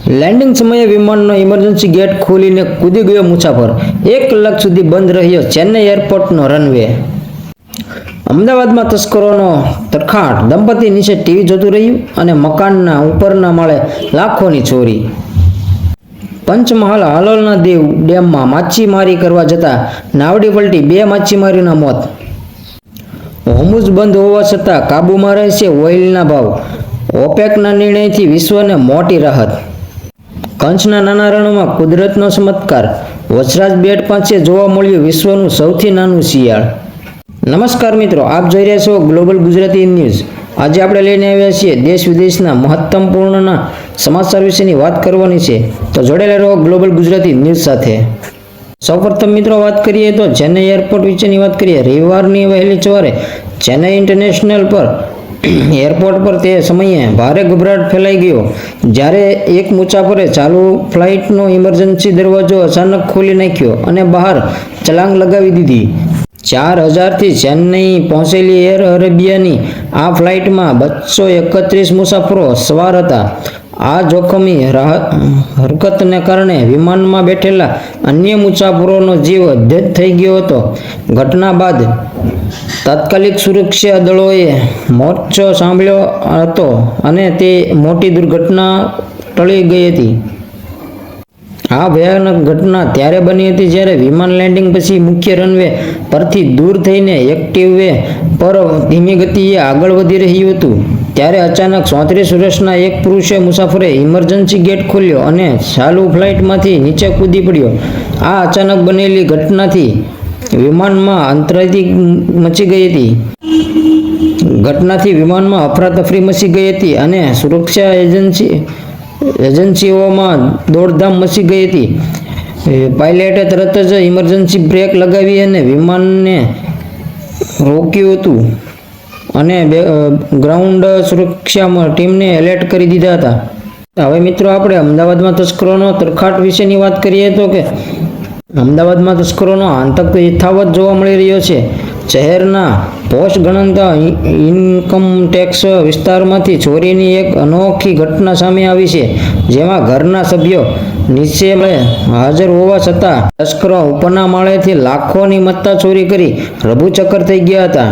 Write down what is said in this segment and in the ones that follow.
Landing સમયે વિમાનનો emergency gate ખોલીને કૂદી ગયો મુસાફર. 1 કલાક સુધી બંધ રહ્યો ચેન્નઈ એરપોર્ટનો રનવે. અમદાવાદમાં તસ્કરોનો તરખાટ. દંપતી નીચે ટીવી જોતું રહ્યું અને મકાનના ઉપરના માળે લાખોની ચોરી. પંચમહાલ હાલોલના દેવ ડેમમાં માછીમારી કરવા જતા નાવડી પલટી, 2 માછીમારીના મોત. હોર્મુઝ બંધ હોવા છતાં કાબૂમાં રહેશે ઓઇલના ભાવ. ઓપેકના નિર્ણયથી વિશ્વને મોટી રાહત. કચ્છના નાના રણમાં કુદરતનો ચમત્કાર. વચરાજ બેટ પાસે જોવા મળ્યું વિશ્વનું સૌથી નાનું શિયાળ. નમસ્કાર મિત્રો, આપ જોઈ રહ્યા છો ગ્લોબલ ગુજરાતી ન્યૂઝ. આજે આપણે લઈને આવ્યા છીએ દેશ વિદેશના મહત્વપૂર્ણના સમાચાર વિશેની વાત કરવાની છે, તો જોડેલા રહો ગ્લોબલ ગુજરાતી ન્યૂઝ સાથે. સૌપ્રથમ મિત્રો વાત કરીએ તો ચેન્નઈ એરપોર્ટ વિશેની વાત કરીએ. રવિવારની વહેલી સવારે ચેન્નઈ ઇન્ટરનેશનલ એરપોર્ટ પર તે સમયે ભારે ગભરાટ ફેલાઈ ગયો જ્યારે એક મુસાફરે ચાલુ ફ્લાઇટનો ઇમરજન્સી દરવાજો અચાનક ખોલી નાખ્યો અને બહાર છલાંગ લગાવી દીધી. 4000થી ચેન્નઈ પહોંચેલી એર અરેબિયાની આ ફ્લાઇટમાં 231 મુસાફરો સવાર હતા. આ જોખમી હરકતને કારણે વિમાનમાં બેઠેલા અન્ય મુસાફરોનો જીવ અદ્ધર થઈ ગયો હતો. ઘટના બાદ તાત્કાલિક સુરક્ષા દળોએ મોરચો સાંભળ્યો હતો અને તે મોટી દુર્ઘટના ટળી ગઈ હતી. આ ભયાનક ઘટના ત્યારે બની હતી જ્યારે વિમાન લેન્ડિંગ પછી મુખ્ય રનવે પરથી દૂર થઈને એક્ટિવ વે પર ધીમી ગતિએ આગળ વધી રહ્યું હતું. ત્યારે અચાનક 34 વર્ષના એક પુરુષે મુસાફરે ઇમરજન્સી ગેટ ખોલ્યો અને ચાલુ ફ્લાઇટમાંથી નીચે કૂદી પડ્યો. આ અચાનક બનેલી ઘટનાથી વિમાનમાં અંતરાયથી મચી ગઈ હતી. વિમાનમાં અફરાતફરી મચી ગઈ હતી અને સુરક્ષા એજન્સીઓમાં દોડધામ મચી ગઈ હતી. પાયલટે તરત જ ઇમરજન્સી બ્રેક લગાવી અને વિમાનને રોક્યું હતું અને ગ્રાઉન્ડ સુરક્ષા ટીમને એલર્ટ કરી દીધા હતા. હવે મિત્રો આપણે અમદાવાદમાં તસ્કરોનો તરખાટ વિશેની વાત કરીએ તો કે અમદાવાદમાં તસ્કરોનો આતંક યથાવત જોવા મળી રહ્યો છે. શહેરના પોસ્ટ ગણતા ઇન્કમ ટેક્સ વિસ્તારમાંથી ચોરીની એક અનોખી ઘટના સામે આવી છે, જેમાં ઘરના સભ્યો નીચે હાજર હોવા છતાં તસ્કરો ઉપરના માળેથી લાખોની મત્તા ચોરી કરી રફુચક્કર થઈ ગયા હતા.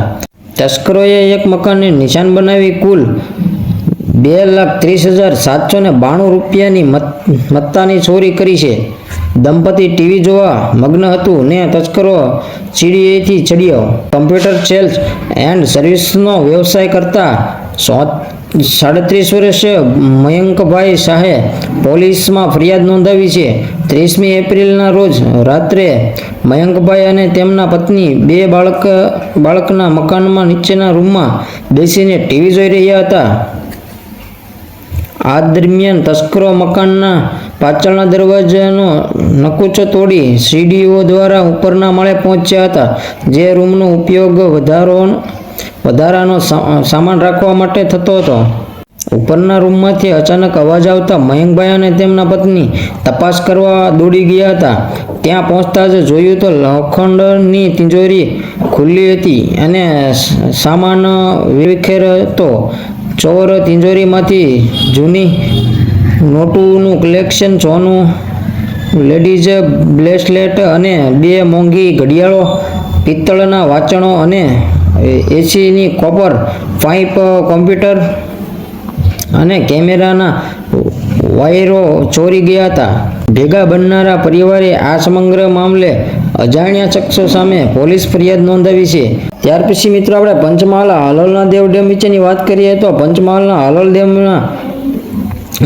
તસ્કરોએ એક મકાનને નિશાન બનાવી કુલ 2,30,792 રૂપિયાની મત્તાની ચોરી કરી છે. દંપતી ટીવી જોવા મગ્ન હતું ને તસ્કરો સીડીએથી ચડ્યો. કમ્પ્યુટર સેલ્સ એન્ડ સર્વિસનો વ્યવસાય કરતા 37 વર્ષીય મયંકભાઈ શાહે પોલીસમાં ફરિયાદ નોંધાવી છે. 30મી એપ્રિલના રોજ રાત્રે મયંકભાઈ અને તેમના પત્ની 2 બાળકના મકાનમાં નીચેના રૂમમાં બેસીને ટીવી જોઈ રહ્યા હતા. આ દરમિયાન તસ્કરો મકાનના પાછળના દરવાજાનો નકુચો તોડી સીડીઓ દ્વારા ઉપરના માળે પહોંચ્યા હતા, જે રૂમનો ઉપયોગ વધારાનો સામાન રાખવા માટે થતો હતો. ઉપરના રૂમમાંથી અચાનક અવાજ આવતા મયંકભાઈ અને તેમના પત્ની તપાસ કરવા દોડી ગયા હતા. ત્યાં પહોંચતા જ જોયું તો લોખંડની તિજોરી ખુલ્લી હતી અને સામાન વિખેરાતો. ચોર તિજોરીમાંથી જૂની નોટોનું કલેક્શન, સોનું, લેડીઝ બ્રેસલેટ અને 2 મોંઘી ઘડિયાળો, પિત્તળના વાસણો અને એસીની કોપર પાઇપ, કોમ્પ્યુટર અને કેમેરાના વાયરો ચોરી ગયા હતા. ભેગા બનનારા પરિવારે આ સમગ્ર મામલે અજાણ્યા શખ્સો સામે પોલીસ ફરિયાદ નોંધાવી છે. ત્યાર પછી મિત્રો આપણે પંચમહાલ હાલોલના દેવ ડેમ વિશેની વાત કરીએ તો પંચમહાલના હાલોલ ડેમમાં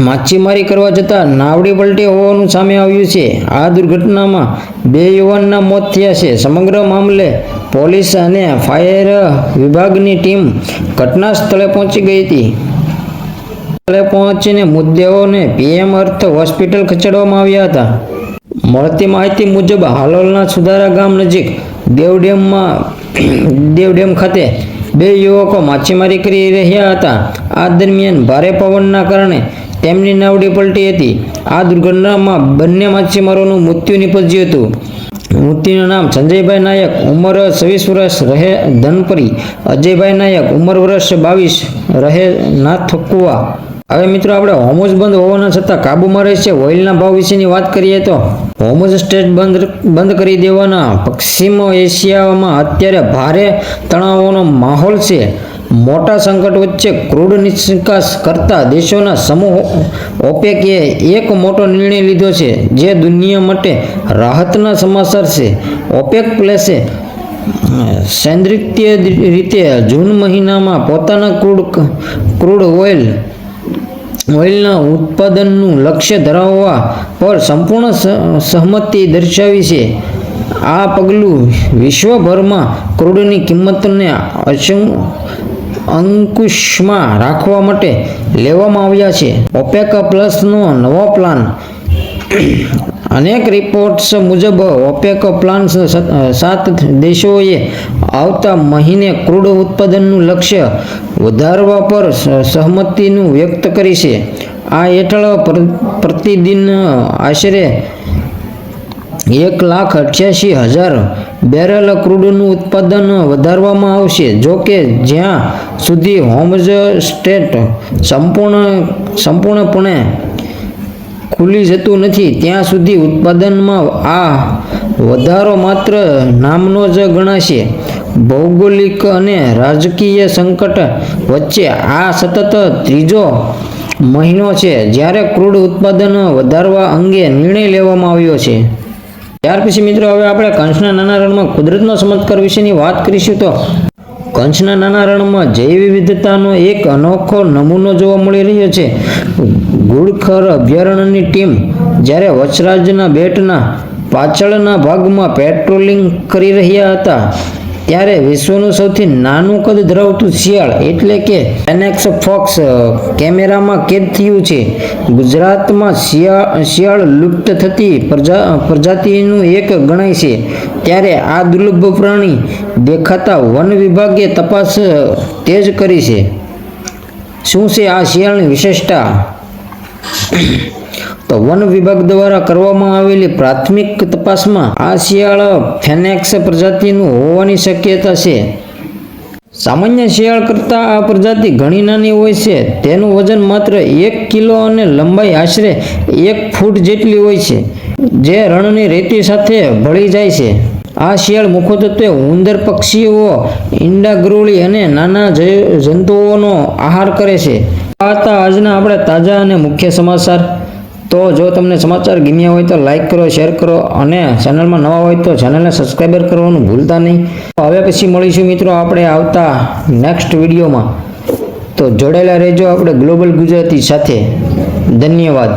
માછીમારી કરવા જતા નાવડી પલટી હોવાનું સામે આવ્યું છે. આ દુર્ઘટનામાં 2 યુવાનના મોત થયા છે. સમગ્ર મામલે પોલીસ અને ફાયર વિભાગની ટીમ ઘટના સ્થળે પહોંચી ગઈ હતી. પહોંચીને મૃતદેહોને પીએમ અર્થ હોસ્પિટલ ખસેડવામાં આવ્યા હતા. મળતી માહિતી મુજબ હાલોલના સુધારા ગામ નજીક દેવ ડેમ ખાતે 2 યુવકો માછીમારી કરી રહ્યા હતા. આ દરમિયાન ભારે પવનના કારણે તેમની નાવડી પલટી હતી. આ દુર્ઘટનામાં બંને માછીમારોનું મૃત્યુ નીપજ્યું હતું. મૃત્યુનું નામ સંજયભાઈ નાયક, ઉંમર 26 વર્ષ, રહે ધનપરી, અજયભાઈ નાયક, ઉંમર વર્ષ 22, રહે નાથકુવા. હવે મિત્રો આપણે હોર્મુઝ બંધ હોવાના છતાં કાબૂમાં રહેશે ઓઇલના ભાવ વિશેની વાત કરીએ તો હોર્મુઝ સ્ટ્રેટ બંધ કરી દેવાના પશ્ચિમ એશિયામાં અત્યારે ભારે તણાવનો માહોલ છે. મોટા સંકટ વચ્ચે ક્રૂડ નિકાસ કરતા દેશોના સમૂહ ઓપેકે એક મોટો નિર્ણય લીધો છે જે દુનિયા માટે રાહતના સમાચાર છે. ઓપેક પ્લસે સૈદ્ધાંતિક રીતે જૂન મહિનામાં પોતાના ક્રૂડ ઓઇલના ઉત્પાદનનું લક્ષ્ય ધરાવવા પર સંપૂર્ણ સહમતિ દર્શાવી છે. આ પગલું વિશ્વભરમાં ક્રૂડની કિંમતને અંકુશમાં રાખવા માટે લેવામાં આવ્યા છે. ઓપેક પ્લસનો નવો પ્લાન અનેક રિપોર્ટ્સ મુજબ ઓપેક પ્લાન 7 દેશોએ આવતા મહિને ક્રૂડ ઉત્પાદનનું લક્ષ્ય વધારવા પર સહમતિનું વ્યક્ત કરી છે. આ હેઠળ પ્રતિદિન આશરે 1,88,000 બેરલ ક્રૂડનું ઉત્પાદન વધારવામાં આવશે. જો કે જ્યાં સુધી હોર્મુઝ સ્ટ્રેટ સંપૂર્ણપણે ખુલી જતું નથી ત્યાં સુધી ઉત્પાદનમાં આ વધારો માત્ર નામનો જ ગણાશે. ભૌગોલિક અને રાજકીય સંકટ વચ્ચે આ સતત ત્રીજો મહિનો છે જ્યારે ક્રૂડ ઉત્પાદન વધારવા અંગે નિર્ણય લેવામાં આવ્યો છે. ત્યાર પછી મિત્રો હવે આપણે કંચના નાના રણમાં કુદરતનો ચમત્કાર વિશેની વાત કરીશું. તો કંચના નાના રણમાં જૈવ વિવિધતાનો એક અનોખો નમૂનો જોવા મળી રહ્યો છે. ઘુડખર અભયારણ્યની ટીમ જ્યારે વચરાજના બેટના પાછળના ભાગમાં પેટ્રોલિંગ કરી રહ્યા હતા ત્યારે વિશ્વનું સૌથી નાનું કદ ધરાવતું શિયાળ એટલે કે ફેનેક્સ ફોક્સ કેમેરામાં કેદ થયું છે. ગુજરાતમાં શિયાળ લુપ્ત થતી પ્રજાતિનું એક ગણાય છે ત્યારે આ દુર્લભ પ્રાણી દેખાતા વન વિભાગે તપાસ તેજ કરી છે. શું છે આ શિયાળની વિશેષતા? તો વન વિભાગ દ્વારા કરવામાં આવેલી પ્રાથમિક તપાસમાં આ શિયાળ ફેનેક્સ પ્રજાતિનું હોવાની શક્યતા છે. સામાન્ય શિયાળ કરતાં આ પ્રજાતિ ઘણી નાની હોય છે. તેનું વજન માત્ર 1 કિલો અને લંબાઈ આશરે 1 ફૂટ જેટલી હોય છે જે રણની રેતી સાથે ભળી જાય છે. આ શિયાળ મુખ્યત્વે ઉંદર, પક્ષીઓ, ઈંડા, ગરોળી અને નાના જંતુઓનો આહાર કરે છે. આ હતા આજના આપણે તાજા અને મુખ્ય સમાચાર. તો જો તમને સમાચાર ગમ્યા હોય તો લાઈક કરો, શેર કરો અને ચેનલમાં નવા હોય તો ચેનલને સબસ્ક્રાઈબર કરવાનું ભૂલતા નહીં. હવે પછી મળીશું મિત્રો આપણે આવતા નેક્સ્ટ વિડીયોમાં. તો જોડાયેલા રહેજો આપણે ગ્લોબલ ગુજરાતી સાથે. ધન્યવાદ.